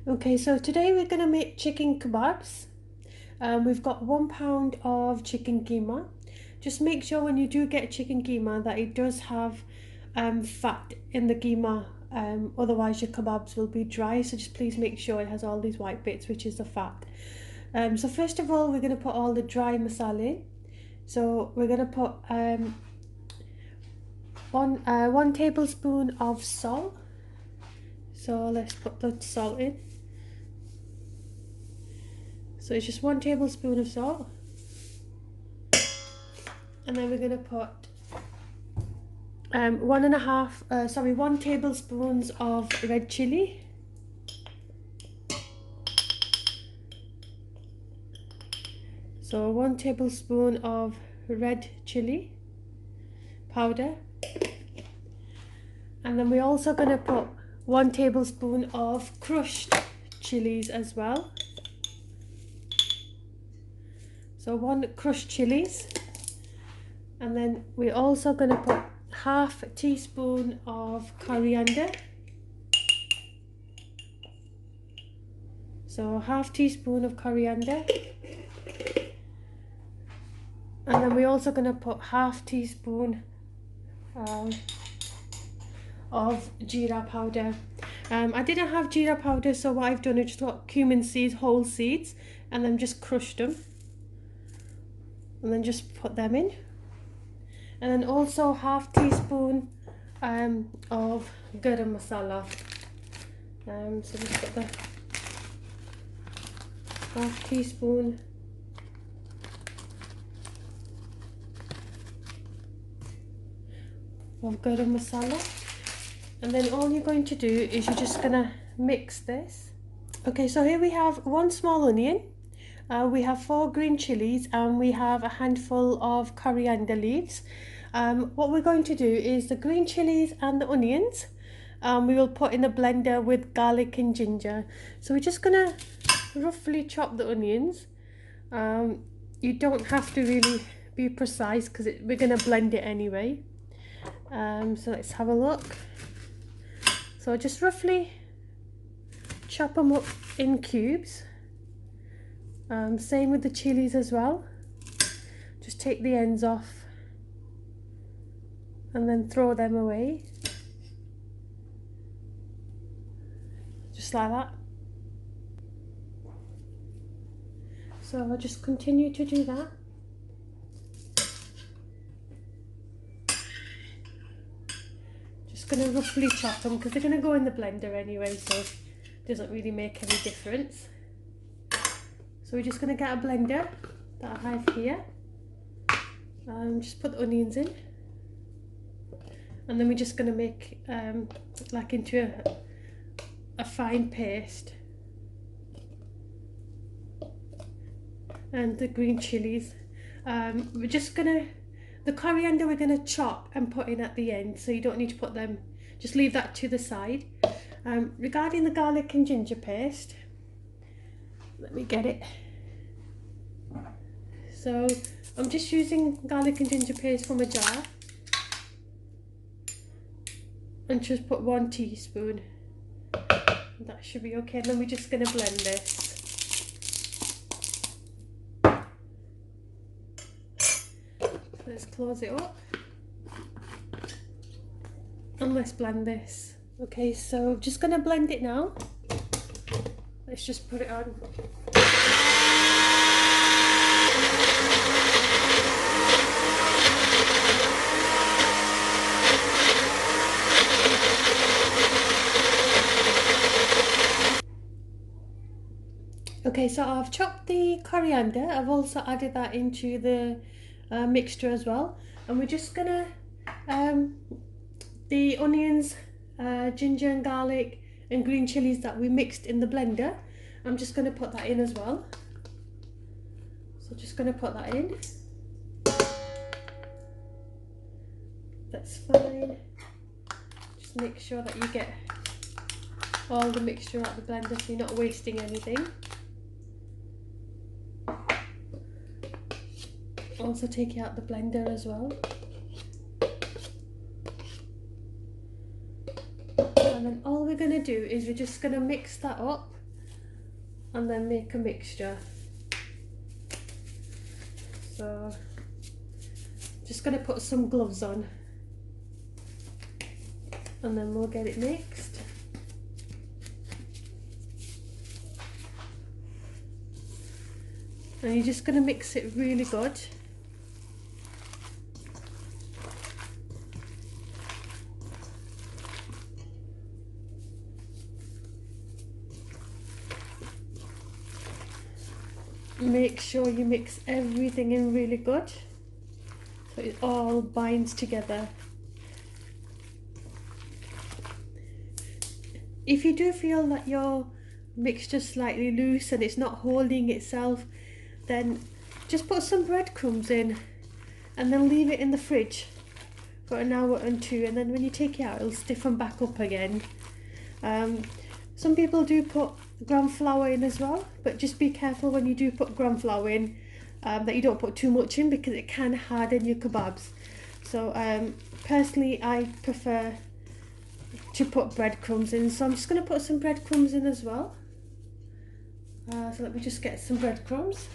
Okay, so today we're going to make chicken kebabs. We've got 1 pound of chicken keema. Just make sure when you do get chicken keema that it does have fat in the keema, otherwise your kebabs will be dry. So just please make sure it has all these white bits, which is the fat. So first of all, we're going to put all the dry masala in. So we're going to put 1 tablespoon of salt. So let's put the salt in. So it's just 1 tablespoon of salt, and then we're going to put 1 tablespoons of red chili, so 1 tablespoon of red chili powder, and then we're also going to put 1 tablespoon of crushed chilies as well. So 1 crushed chilies, and then we're also going to put half teaspoon of coriander. So half teaspoon of coriander, and then we're also going to put half teaspoon of jeera powder. I didn't have jeera powder, so what I've done is just got cumin seeds, whole seeds, and then just crushed them, and then just put them in. And then also half teaspoon of garam masala. So just put the half teaspoon of garam masala. And then all you're going to do is you're just gonna mix this. Okay, so here we have 1 small onion, we have 4 green chilies, and we have a handful of coriander leaves. What we're going to do is the green chilies and the onions, we will put in a blender with garlic and ginger. So we're just gonna roughly chop the onions. You don't have to really be precise because we're gonna blend it anyway. So let's have a look. So just roughly chop them up in cubes. Same with the chilies as well. Just take the ends off and then throw them away. Just like that. So I'll just continue to do that. Just going to roughly chop them because they're going to go in the blender anyway, so it doesn't really make any difference. So we're just going to get a blender that I have here. Just put the onions in, and then we're just going to make like into a fine paste. And the green chilies, we're just gonna, the coriander we're gonna chop and put in at the end, so you don't need to put them, just leave that to the side. Regarding the garlic and ginger paste, let me get it. So I'm just using garlic and ginger paste from a jar, and just put 1 teaspoon. That should be okay, and then we're just gonna blend this. Let's close it up and let's blend this. Okay, so just gonna blend it now. Let's just put it on. Okay, so I've chopped the coriander. I've also added that into the mixture as well, and we're just gonna the onions, ginger and garlic and green chilies that we mixed in the blender, I'm just gonna put that in as well. So just gonna put that in. That's fine. Just make sure that you get all the mixture out of the blender so you're not wasting anything. Also take it out the blender as well. And then all we're going to do is we're just going to mix that up and then make a mixture. So just going to put some gloves on and then we'll get it mixed. And you're just going to mix it really good. Make sure you mix everything in really good so it all binds together. If you do feel that your mixture's slightly loose and it's not holding itself, then just put some breadcrumbs in and then leave it in the fridge for an hour or two, and then when you take it out it'll stiffen back up again. Some people do put gram flour in as well, but just be careful when you do put gram flour in that you don't put too much in, because it can harden your kebabs. So personally I prefer to put breadcrumbs in, so I'm just going to put some breadcrumbs in as well. So let me just get some breadcrumbs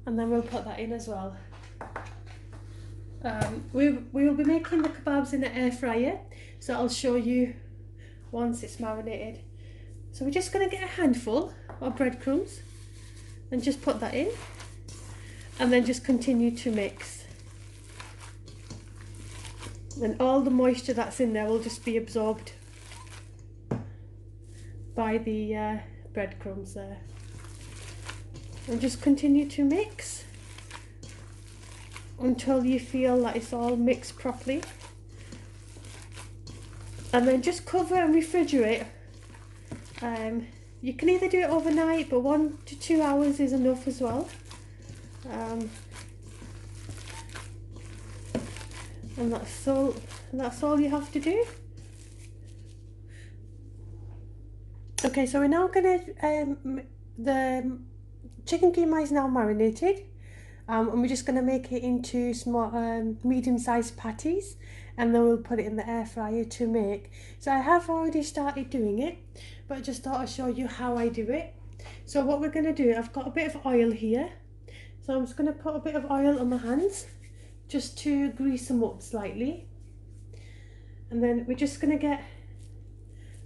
and then we'll put that in as well. We will be making the kebabs in the air fryer, so I'll show you once it's marinated. So we're just going to get a handful of breadcrumbs and just put that in and then just continue to mix. And all the moisture that's in there will just be absorbed by the breadcrumbs there. And just continue to mix until you feel that it's all mixed properly. And then just cover and refrigerate. You can either do it overnight, but 1 to 2 hours is enough as well. And that's all you have to do. Okay, so we're now gonna the chicken keema is now marinated, and we're just gonna make it into small medium-sized patties, and then we'll put it in the air fryer to make. So I have already started doing it, but I just thought I'd show you how I do it. So what we're gonna do, I've got a bit of oil here, so I'm just gonna put a bit of oil on my hands just to grease them up slightly, and then we're just gonna get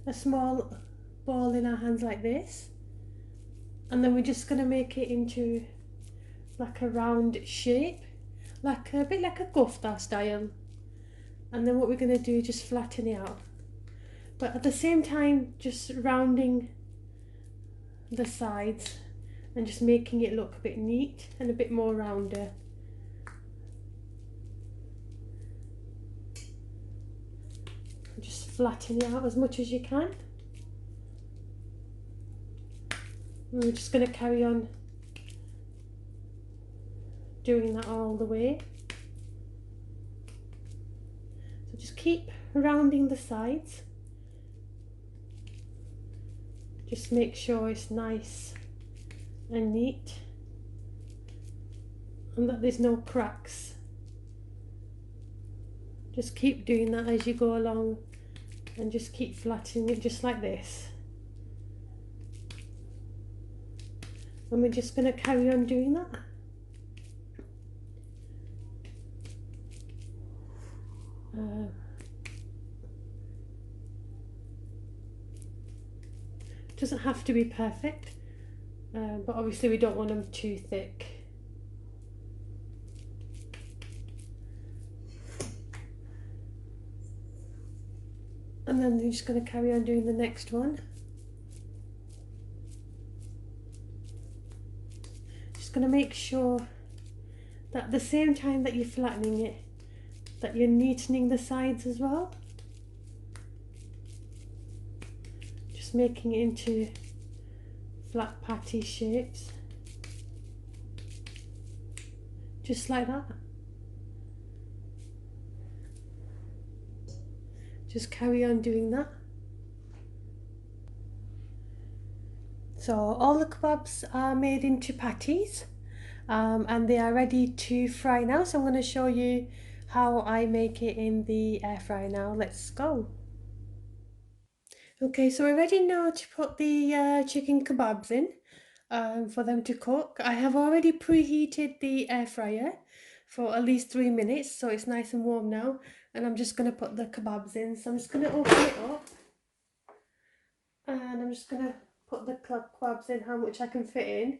a small ball in our hands like this, and then we're just gonna make it into like a round shape, like a bit like a kofta style. And then what we're gonna do is just flatten it out, but at the same time just rounding the sides and just making it look a bit neat and a bit more rounder. Just flatten it out as much as you can. And we're just going to carry on doing that all the way. So just keep rounding the sides. Just make sure it's nice and neat and that there's no cracks. Just keep doing that as you go along and just keep flattening it just like this. And we're just going to carry on doing that. Doesn't have to be perfect, but obviously we don't want them too thick. And then we're just going to carry on doing the next one. Just going to make sure that at the same time that you're flattening it, that you're neatening the sides as well. Just making it into flat patty shapes. Just like that. Just carry on doing that. So all the kebabs are made into patties, and they are ready to fry now. So I'm going to show you how I make it in the air fryer now. Let's go. Okay, so we're ready now to put the chicken kebabs in for them to cook. I have already preheated the air fryer for at least 3 minutes, so it's nice and warm now. And I'm just going to put the kebabs in. So I'm just going to open it up and I'm just going to put the kebabs in how much I can fit in.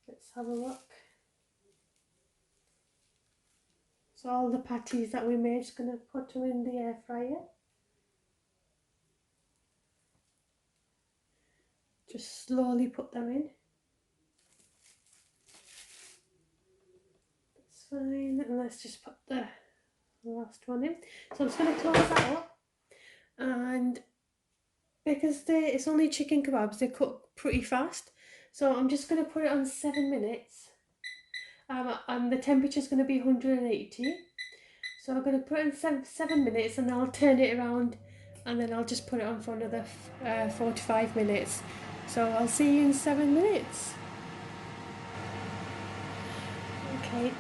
Let's have a look. So all the patties that we made, just going to put them in the air fryer. Just slowly put them in. That's fine. And let's just put the last one in. So I'm just going to close that up. And because it's only chicken kebabs, they cook pretty fast. So I'm just going to put it on 7 minutes. And the temperature is going to be 180. So I'm going to put it in 7 minutes and I'll turn it around and then I'll just put it on for another 45 minutes. So I'll see you in 7 minutes. Okay.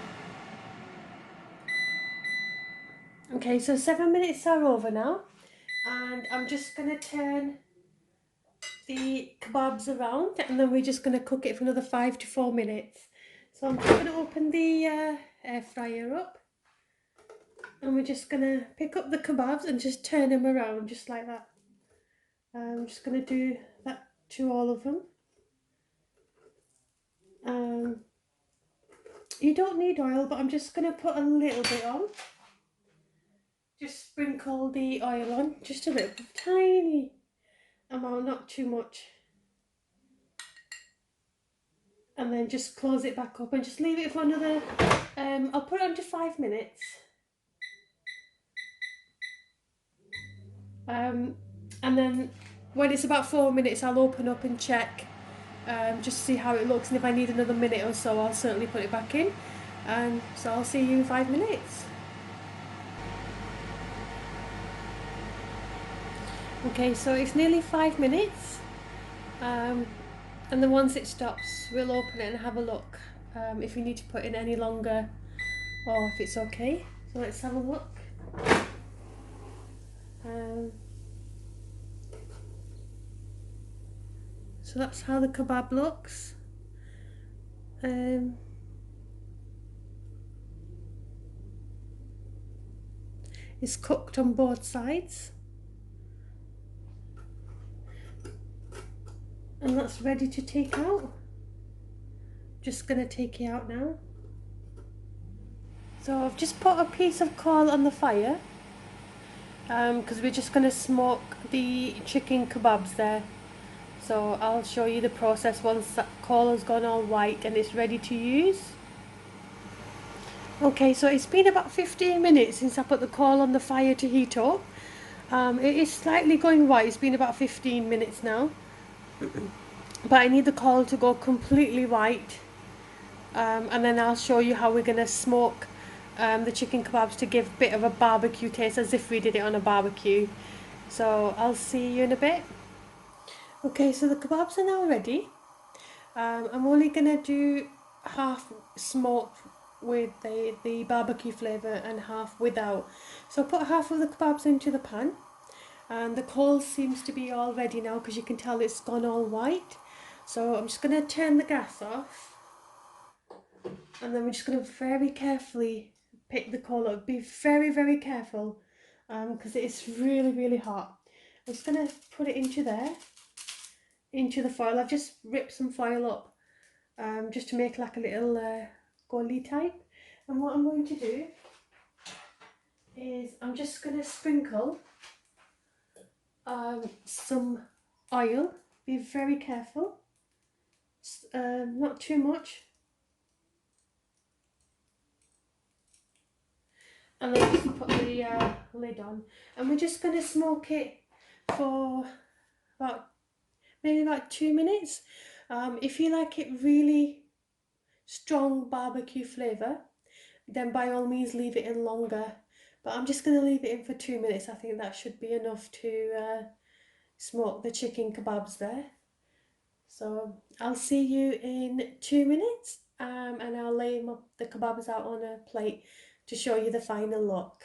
Okay, so 7 minutes are over now. And I'm just going to turn the kebabs around and then we're just going to cook it for another 5 to 4 minutes. So I'm just going to open the air fryer up and we're just going to pick up the kebabs and just turn them around just like that. I'm just going to do that to all of them. You don't need oil, but I'm just going to put a little bit on. Just sprinkle the oil on, just a little tiny amount, not too much. And then just close it back up and just leave it for another, I'll put it on to 5 minutes. And then when it's about 4 minutes, I'll open up and check, just to see how it looks. And if I need another minute or so, I'll certainly put it back in. And so I'll see you in 5 minutes. Okay, so it's nearly 5 minutes. And then once it stops, we'll open it and have a look if we need to put in any longer or if it's okay. So let's have a look. So that's how the kebab looks. It's cooked on both sides. And that's ready to take out. Just gonna take it out now. So I've just put a piece of coal on the fire because we're just gonna smoke the chicken kebabs there. So I'll show you the process once that coal has gone all white and it's ready to use. Okay, so it's been about 15 minutes since I put the coal on the fire to heat up. It is slightly going white. It's been about 15 minutes now. But I need the coal to go completely white. And then I'll show you how we're going to smoke the chicken kebabs to give a bit of a barbecue taste, as if we did it on a barbecue. So I'll see you in a bit. Okay, so the kebabs are now ready. I'm only going to do half smoke with the barbecue flavour and half without. So I put half of the kebabs into the pan. And the coal seems to be all ready now because you can tell it's gone all white. So I'm just going to turn the gas off. And then we're just going to very carefully pick the coal up. Be very, very careful because it is really, really hot. I'm just going to put it into there, into the foil. I've just ripped some foil up just to make like a little gully type. And what I'm going to do is I'm just going to sprinkle some oil. Be very careful. Not too much. And then just put the lid on, and we're just going to smoke it for maybe about 2 minutes. If you like it really strong barbecue flavour, then by all means leave it in longer. But I'm just going to leave it in for 2 minutes. I think that should be enough to smoke the chicken kebabs there. So I'll see you in 2 minutes, and I'll lay the kebabs out on a plate to show you the final look.